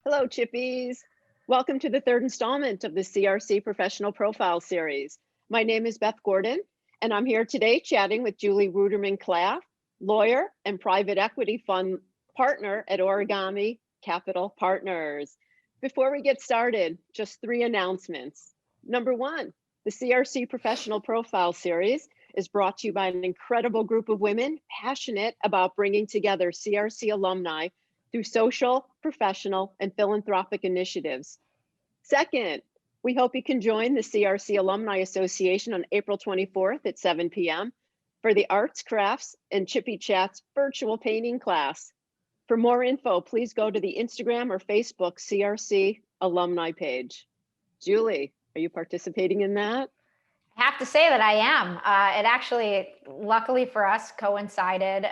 Hello, Chippies. Welcome to the third installment of the CRC Professional Profile Series. My name is Beth Gordon, and I'm here today chatting with Julie Ruderman Klaff, lawyer and private equity fund partner at Origami Capital Partners. Before we get started, just three announcements. Number one, the CRC Professional Profile Series is brought to you by an incredible group of women passionate about bringing together CRC alumni through social, professional, and philanthropic initiatives. Second, we hope you can join the CRC Alumni Association on April 24th at 7 p.m. for the Arts, Crafts, and Chippy Chats virtual painting class. For more info, please go to the Instagram or Facebook CRC alumni page. Julie, are you participating in that? I have to say that I am. It actually, luckily for us, coincided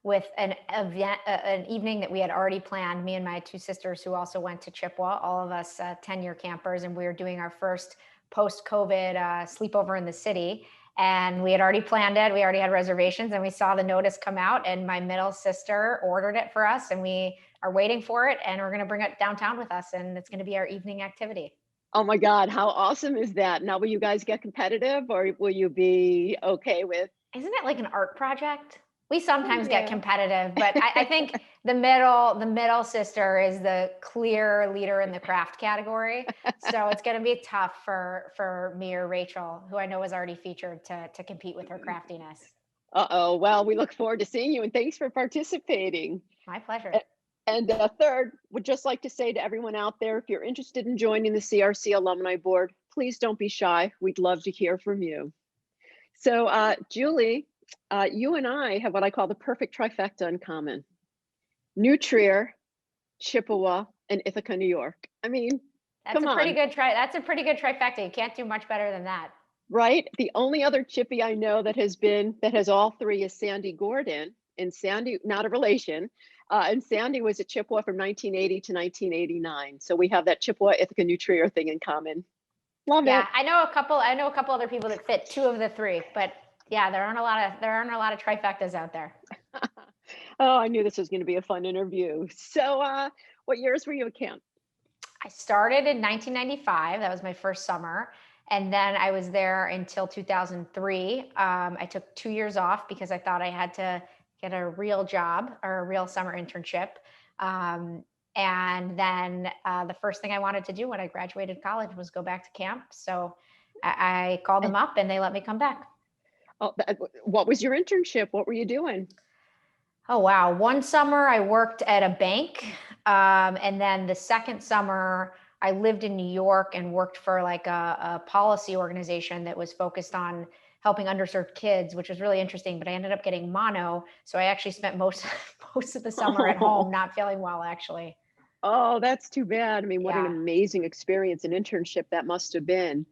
with an event, an evening that we had already planned. Me and my two sisters, who also went to Chippewa, all of us 10-year campers, and we were doing our first post-COVID sleepover in the city. And we had already planned it. We already had reservations, and we saw the notice come out. And my middle sister ordered it for us, and we are waiting for it. And we're going to bring it downtown with us, and it's going to be our evening activity. Oh my God, how awesome is that? Now, will you guys get competitive or will you be okay with? Isn't it like an art project? We sometimes get Yeah. competitive, but I think the middle sister is the clear leader in the craft category. So it's going to be tough for me or Rachel, who I know is already featured, to compete with her craftiness. Uh-oh, well, we look forward to seeing you and thanks for participating. My pleasure. And third, would just like to say to everyone out there, if you're interested in joining the CRC Alumni Board, please don't be shy. We'd love to hear from you. So Julie, you and I have what I call the perfect trifecta in common. New Trier, Chippewa, and Ithaca, New York. I mean, That's come a pretty on, good that's a pretty good trifecta. You can't do much better than that. right? The only other Chippy I know that has all three is Sandy Gordon. And Sandy, not a relation, and Sandy was a Chippewa from 1980 to 1989. So we have that Chippewa, Ithaca, New Trier thing in common. Love Yeah, it. I know a couple other people that fit two of the three, but yeah, there aren't a lot of trifectas out there. Oh, I knew this was going to be a fun interview. So what years were you at camp? I started in 1995. That was my first summer. And then I was there until 2003. I took 2 years off because I thought I had to get a real job or a real summer internship. And then the first thing I wanted to do when I graduated college was go back to camp. So I called them up and they let me come back. Oh, what was your internship? What were you doing? Oh, wow. One summer I worked at a bank. And then the second summer I lived in New York and worked for like a policy organization that was focused on helping underserved kids, which was really interesting. But I ended up getting mono. So I actually spent most of the summer at home, Oh, not feeling well, actually. oh, that's too bad. I mean, what an Yeah. amazing experience and internship that must have been.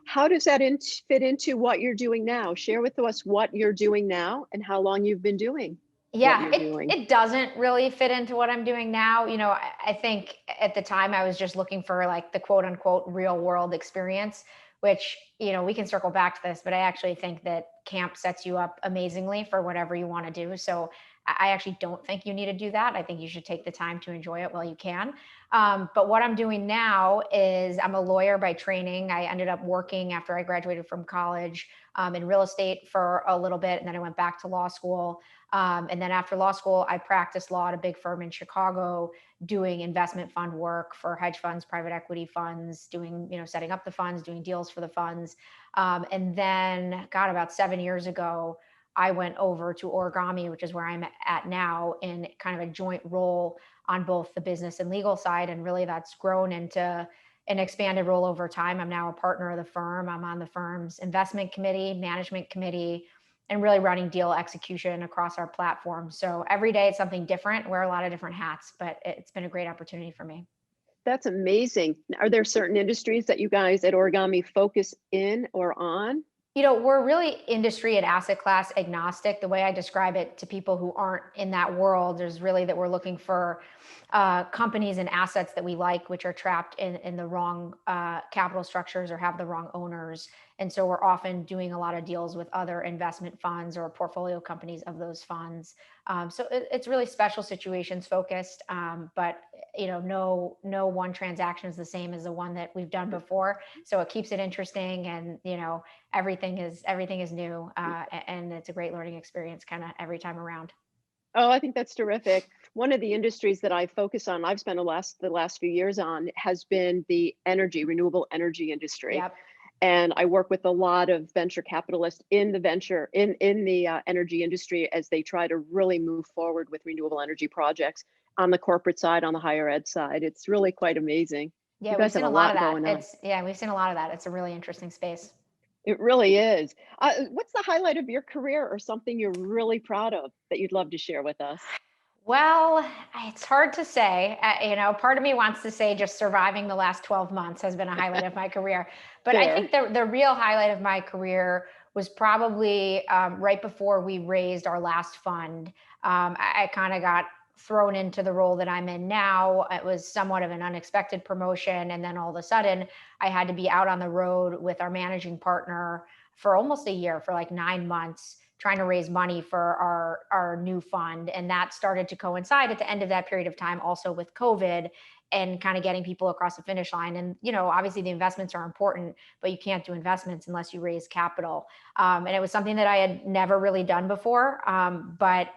How does that fit into what you're doing now? Share with us what you're doing now and how long you've been doing what Yeah, you're it doing. it doesn't really fit into what I'm doing now. I think at the time I was just looking for like the quote unquote real world experience, which, we can circle back to this, but I actually think that camp sets you up amazingly for whatever you want to do. So I actually don't think you need to do that. I think you should take the time to enjoy it while you can. But what I'm doing now is I'm a lawyer by training. I ended up working after I graduated from college in real estate for a little bit, and then I went back to law school. And then after law school, I practiced law at a big firm in Chicago, doing investment fund work for hedge funds, private equity funds, doing, setting up the funds, doing deals for the funds. And then, God, about 7 years ago, I went over to Origami, which is where I'm at now, in kind of a joint role on both the business and legal side. And really that's grown into an expanded role over time. I'm now a partner of the firm. I'm on the firm's investment committee, management committee, and really running deal execution across our platform. So every day it's something different, wear a lot of different hats, but it's been a great opportunity for me. That's amazing. Are there certain industries that you guys at Origami focus in or on? We're really industry and asset class agnostic. The way I describe it to people who aren't in that world is really that we're looking for companies and assets that we like, which are trapped in the wrong capital structures or have the wrong owners. And so we're often doing a lot of deals with other investment funds or portfolio companies of those funds. So it's really special situations focused. But no one transaction is the same as the one that we've done before. So it keeps it interesting, and everything is new, and it's a great learning experience kind of every time around. Oh, I think that's terrific. One of the industries that I focus on, I've spent the last few years on, has been the renewable energy industry. Yep. And I work with a lot of venture capitalists in the energy industry as they try to really move forward with renewable energy projects on the corporate side, on the higher ed side. It's really quite amazing. Yeah, You we've guys have seen a a lot lot of that. going on. We've seen a lot of that. It's a really interesting space. It really is. What's the highlight of your career or something you're really proud of that you'd love to share with us? Well, it's hard to say. Part of me wants to say just surviving the last 12 months has been a highlight of my career. But I Fair. think the real highlight of my career was probably right before we raised our last fund. I kind of got thrown into the role that I'm in now. It was somewhat of an unexpected promotion. And then all of a sudden, I had to be out on the road with our managing partner for almost a year, for like 9 months, trying to raise money for our new fund. And that started to coincide at the end of that period of time also with COVID, and kind of getting people across the finish line. And obviously the investments are important, but you can't do investments unless you raise capital. And it was something that I had never really done before. But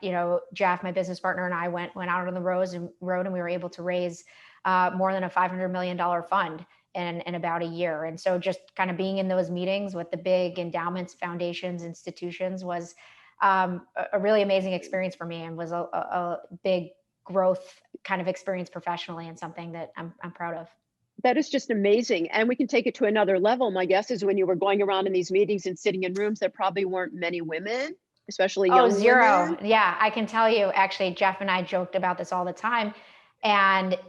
Jeff, my business partner, and I went out on the road, and we were able to raise more than a $500 million fund in about a year. And so just kind of being in those meetings with the big endowments, foundations, institutions was a really amazing experience for me, and was a big growth kind of experience professionally, and something that I'm proud of. That is just amazing. And we can take it to another level. My guess is when you were going around in these meetings and sitting in rooms, there probably weren't many women, especially Oh, young zero. women. Yeah, I can tell you, actually, Jeff and I joked about this all the time. And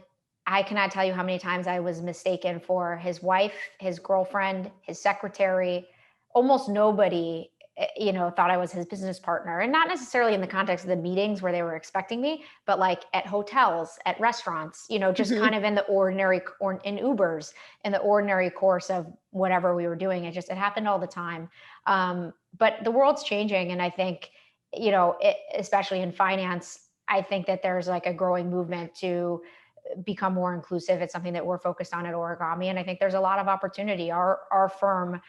I cannot tell you how many times I was mistaken for his wife, his girlfriend, his secretary. Almost nobody, thought I was his business partner. And not necessarily in the context of the meetings where they were expecting me, but like at hotels, at restaurants, just Mhm. kind of in the ordinary, or in Ubers, in the ordinary course of whatever we were doing. It happened all the time. But the world's changing. And I think, especially in finance, I think that there's like a growing movement to become more inclusive. It's something that we're focused on at Origami, and I think there's a lot of opportunity. Our firm,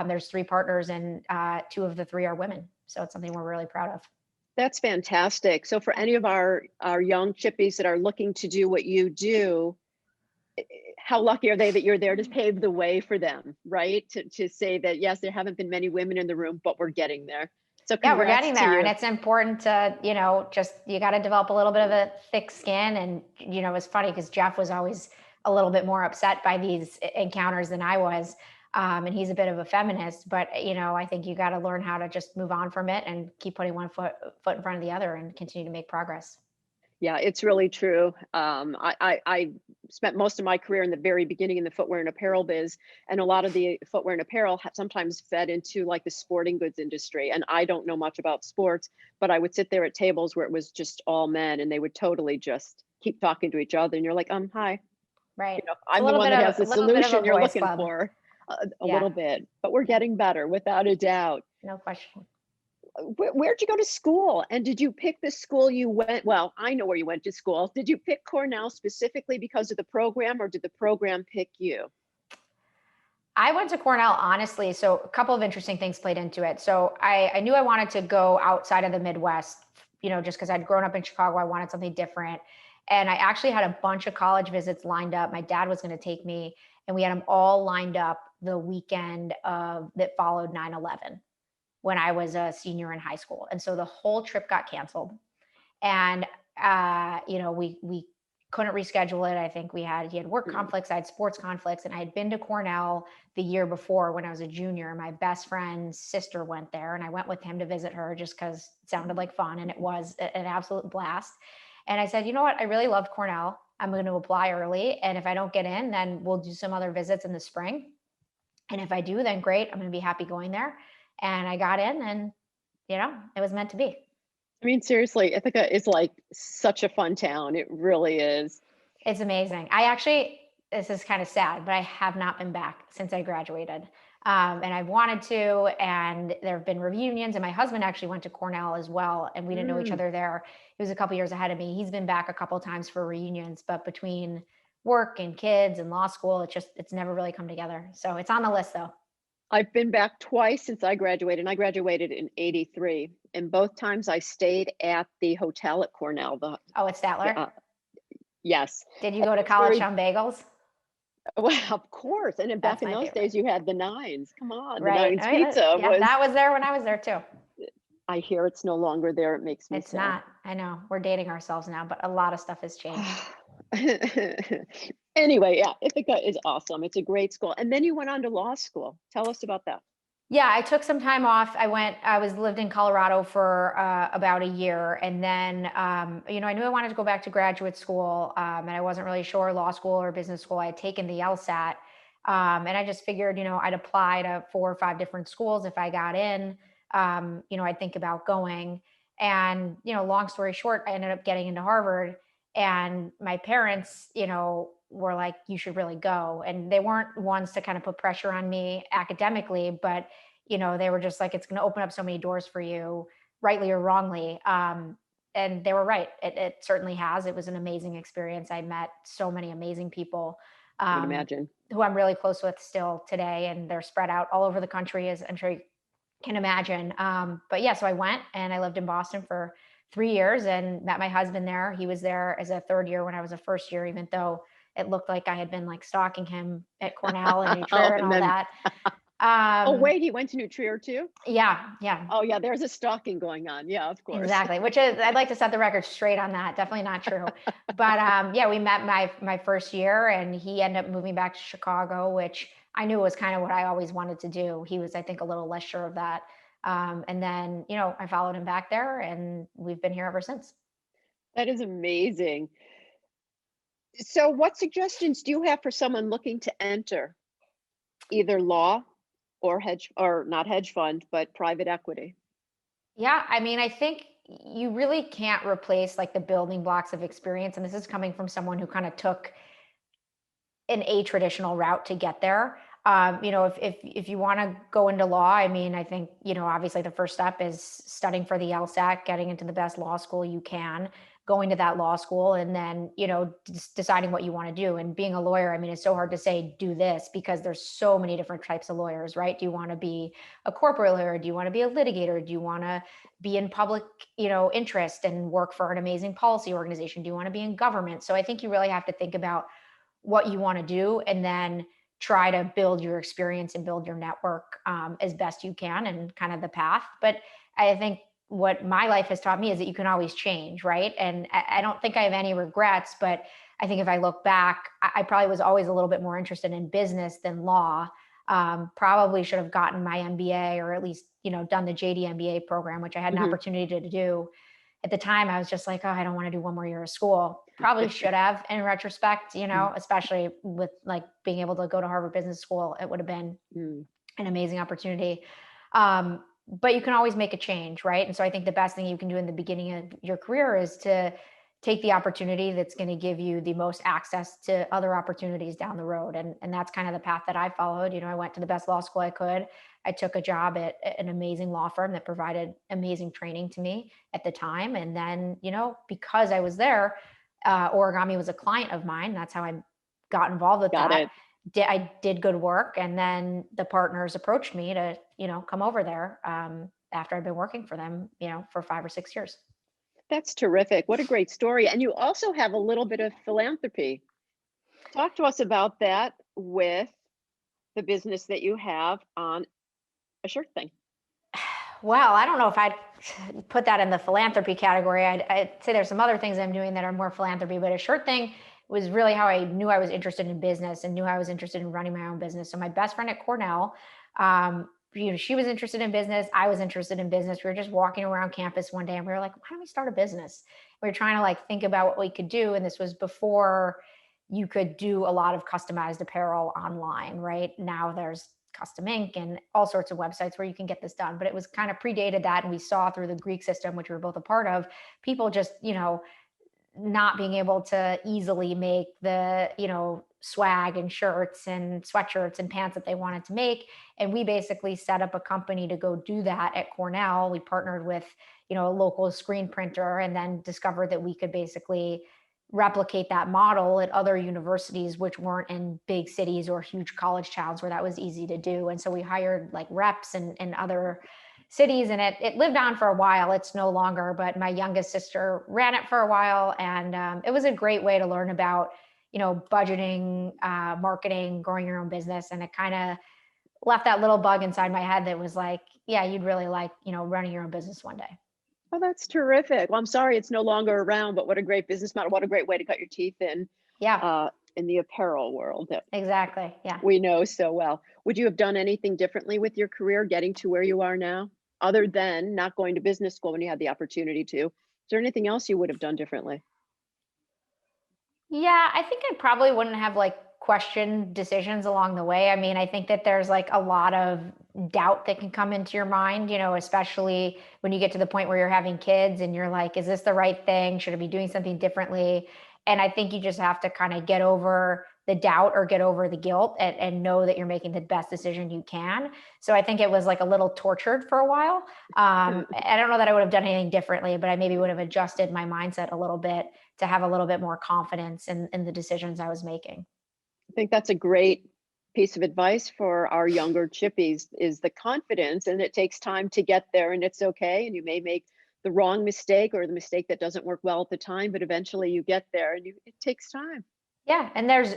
there's 3 partners, and 2 of the 3 are women, so it's something we're really proud of. That's fantastic. So for any of our young chippies that are looking to do what you do, how lucky are they that you're there to pave the way for them, right? To say that, yes, there haven't been many women in the room, but we're getting there. So Yeah, we're congrats getting to there, and you. it's important to, just you got to develop a little bit of a thick skin. And it's funny because Jeff was always a little bit more upset by these encounters than I was, and he's a bit of a feminist. But I think you got to learn how to just move on from it and keep putting one foot in front of the other, and continue to make progress. Yeah, it's really true. I spent most of my career in the very beginning in the footwear and apparel biz, and a lot of the footwear and apparel sometimes fed into like the sporting goods industry. And I don't know much about sports, but I would sit there at tables where it was just all men, and they would totally just keep talking to each other. And you're like, hi, Right. It's I'm the one that has a the little bit of a solution you're boys looking club. for. A Yeah. little bit, but we're Yeah. getting better without a doubt. No question. Where'd you go to school? And did you pick the school you went? Well, I know where you went to school. Did you pick Cornell specifically because of the program, or did the program pick you? I went to Cornell, honestly. So a couple of interesting things played into it. So I knew I wanted to go outside of the Midwest, just because I'd grown up in Chicago. I wanted something different. And I actually had a bunch of college visits lined up. My dad was going to take me, and we had them all lined up the weekend that followed 9/11, when I was a senior in high school. And so the whole trip got canceled. And we couldn't reschedule it. I think he had work Mm. conflicts, I had sports conflicts, and I had been to Cornell the year before when I was a junior. My best friend's sister went there, and I went with him to visit her just because it sounded like fun, and it was an absolute blast. And I said, you know what? I really loved Cornell. I'm going to apply early, and if I don't get in, then we'll do some other visits in the spring. And if I do, then great. I'm going to be happy going there. And I got in, and it was meant to be. I mean, seriously, Ithaca is like such a fun town. It really is. It's amazing. This is kind of sad, but I have not been back since I graduated. And I wanted to, and there have been reunions, and my husband actually went to Cornell as well, and we didn't know each Mm. other there. He was a couple years ahead of me. He's been back a couple times for reunions, but between work and kids and law school, it's never really come together. So it's on the list though. I've been back twice since I graduated, and I graduated in '83. And both times I stayed at the hotel at Cornell. Oh, it's Statler. Uh, yes, Did you and go to it's college very on bagels? well, of course. And then back That's in my those favorite. days, you had the Nines. Come on, the Right. Nines Oh, yeah, pizza yeah, was. that was there when I was there too. I hear it's no longer there. It makes me It's sad. not. I know we're dating ourselves now, but a lot of stuff has changed. Anyway, yeah, Ithaca is awesome. It's a great school. And then you went on to law school. Tell us about that. Yeah, I took some time off. I lived in Colorado for about a year. And then, I knew I wanted to go back to graduate school. And I wasn't really sure law school or business school. I had taken the LSAT. And I just figured, I'd apply to 4 or 5 different schools. If I got in, I'd think about going. And, long story short, I ended up getting into Harvard. And my parents, were like, you should really go. And they weren't ones to kind of put pressure on me academically, but they were just like, it's going to open up so many doors for you, rightly or wrongly. And they were right. It certainly has. It was an amazing experience. I met so many amazing people I would um, imagine. who I'm really close with still today. And they're spread out all over the country, as I'm sure you can imagine. But yeah, so I went and I lived in Boston for 3 years and met my husband there. He was there as a third year when I was a first year, even though it looked like I had been like stalking him at Cornell and New Oh, Trier and and all then, that. oh, Um, wait, he went to New Trier too? yeah, yeah, Oh, yeah, there's a stalking going on. Yeah, of course. exactly. Which is, I'd like to set the record straight on that. Definitely not true. But yeah, we met my first year, and he ended up moving back to Chicago, which I knew was kind of what I always wanted to do. He was, I think, a little less sure of that. And then, I followed him back there, and we've been here ever since. That is amazing. So, what suggestions do you have for someone looking to enter either law or hedge, or not hedge fund, but private equity? Yeah, I mean, I think you really can't replace like the building blocks of experience. And this is coming from someone who kind of took an a traditional route to get there. If you want to go into law, I mean, I think obviously the first step is studying for the LSAT, getting into the best law school you can, going to that law school, and then deciding what you want to do. And being a lawyer, I mean, it's so hard to say do this because there's so many different types of lawyers, right? Do you want to be a corporate lawyer? Do you want to be a litigator? Do you want to be in public, interest and work for an amazing policy organization? Do you want to be in government? So I think you really have to think about what you want to do and then try to build your experience and build your network as best you can and kind of the path. But I think what my life has taught me is that you can always change, right? And I don't think I have any regrets, but I think if I look back, I probably was always a little bit more interested in business than law. Probably should have gotten my MBA or at least, done the JD MBA program, which I had an Mhm. opportunity to do. At the time, I was just like, oh, I don't want to do one more year of school. Probably should have in retrospect, Mm, especially with like being able to go to Harvard Business School. It would have been mm. an amazing opportunity. But you can always make a change, right? And so I think the best thing you can do in the beginning of your career is to take the opportunity that's going to give you the most access to other opportunities down the road. And that's kind of the path that I followed. I went to the best law school I could. I took a job at an amazing law firm that provided amazing training to me at the time. And then, because I was there, Origami was a client of mine. That's how I got involved with Got that. it. I did good work, and then the partners approached me to come over there after I'd been working for them for 5 or 6 years. That's terrific. What a great story. And you also have a little bit of philanthropy. Talk to us about that with the business that you have on a shirt thing. Well, I don't know if I'd put that in the philanthropy category. I'd say there's some other things I'm doing that are more philanthropy, but a shirt thing was really how I knew I was interested in business and knew I was interested in running my own business. So my best friend at Cornell, she was interested in business. I was interested in business. We were just walking around campus one day and we were like, why don't we start a business? We were trying to like think about what we could do. And this was before you could do a lot of customized apparel online, right? Now there's Custom Ink and all sorts of websites where you can get this done. But it was kind of predated that. And we saw through the Greek system, which we were both a part of, people just, not being able to easily make the, swag and shirts and sweatshirts and pants that they wanted to make. And we basically set up a company to go do that at Cornell. We partnered with, a local screen printer, and then discovered that we could basically replicate that model at other universities, which weren't in big cities or huge college towns where that was easy to do. And so we hired like reps in other cities, and it lived on for a while. It's no longer, but my youngest sister ran it for a while. And it was a great way to learn about, budgeting, marketing, growing your own business. And it kind of left that little bug inside my head that was like, yeah, you'd really like, running your own business one day. Oh, that's terrific. Well, I'm sorry it's no longer around, but what a great business model. What a great way to cut your teeth in the apparel world that Exactly. Yeah. we know so well. Would you have done anything differently with your career getting to where you are now, other than not going to business school when you had the opportunity to? Is there anything else you would have done differently? Yeah, I think I probably wouldn't have like questioned decisions along the way. I mean, I think that there's like a lot of doubt that can come into your mind, especially when you get to the point where you're having kids and you're like, is this the right thing? Should I be doing something differently? And I think you just have to kind of get over the doubt or get over the guilt and know that you're making the best decision you can. So I think it was like a little tortured for a while. I don't know that I would have done anything differently, but I maybe would have adjusted my mindset a little bit to have a little bit more confidence in the decisions I was making. I think that's a great piece of advice for our younger chippies, is the confidence, and it takes time to get there, and it's okay. And you may make the wrong mistake or the mistake that doesn't work well at the time, but eventually you get there, and it takes time. Yeah. And there's,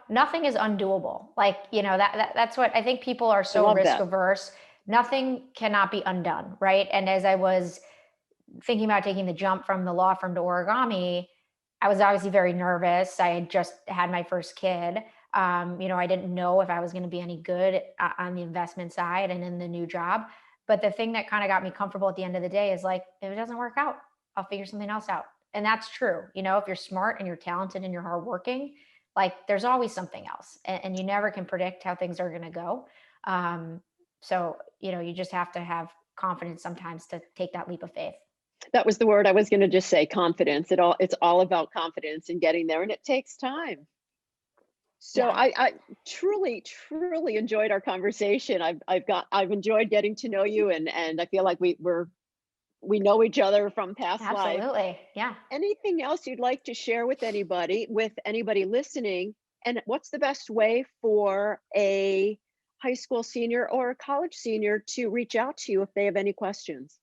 nothing is undoable. Like, that's what I think people are so risk averse. Nothing cannot be undone. Right. And as I was thinking about taking the jump from the law firm to origami, I was obviously very nervous. I had just had my first kid. I didn't know if I was going to be any good on the investment side and in the new job. But the thing that kind of got me comfortable at the end of the day is like, if it doesn't work out, I'll figure something else out. And that's true. If you're smart and you're talented and you're hardworking, like there's always something else, and you never can predict how things are going to go. So, you just have to have confidence sometimes to take that leap of faith. That was the word I was going to just say, confidence. It's all about confidence and getting there, and it takes time. So Yeah. I truly, truly enjoyed our conversation. I've enjoyed getting to know you, and I feel like we know each other from past life. Absolutely. Yeah. Anything else you'd like to share with anybody listening? And what's the best way for a high school senior or a college senior to reach out to you if they have any questions?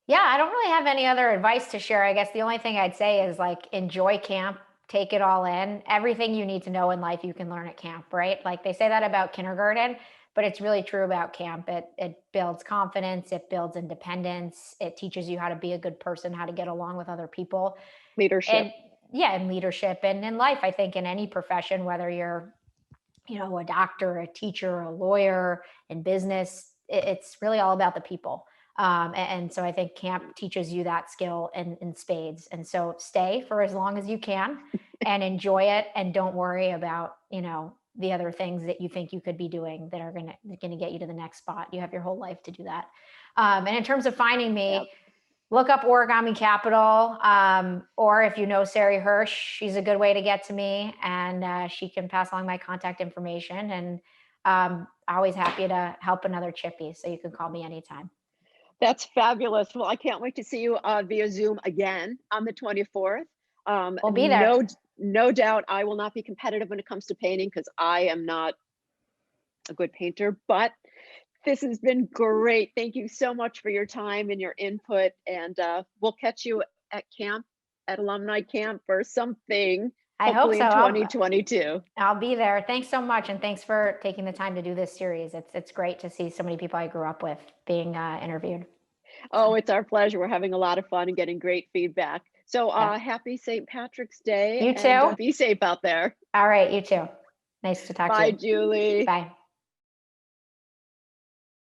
Yeah, I don't really have any other advice to share. I guess the only thing I'd say is like enjoy camp, take it all in. Everything you need to know in life you can learn at camp, right? Like they say that about kindergarten, but it's really true about camp. It builds confidence, it builds independence, it teaches you how to be a good person, how to get along with other people. Leadership. And leadership. And in life, I think in any profession, whether you're, a doctor, a teacher, a lawyer, in business, it's really all about the people. And so I think camp teaches you that skill in spades. And so stay for as long as you can and enjoy it. And don't worry about, the other things that you think you could be doing that are going to get you to the next spot. You have your whole life to do that. And in terms of finding me, look up Origami Capital, or if you know Sari Hirsch, she's a good way to get to me, and she can pass along my contact information. And always happy to help another Chippy, so you can call me anytime. That's fabulous. Well, I can't wait to see you via Zoom again on the 24th. We'll be there. No doubt I will not be competitive when it comes to painting, because I am not a good painter, but this has been great. Thank you so much for your time and your input. And we'll catch you at camp, at Alumni Camp or something. I hope so. In 2022. I'll be there. Thanks so much. And thanks for taking the time to do this series. It's great to see so many people I grew up with being interviewed. Oh, it's our pleasure. We're having a lot of fun and getting great feedback. So happy St. Patrick's Day. You too. And, be safe out there. All right. You too. Nice to talk to you. Bye, Julie. Bye.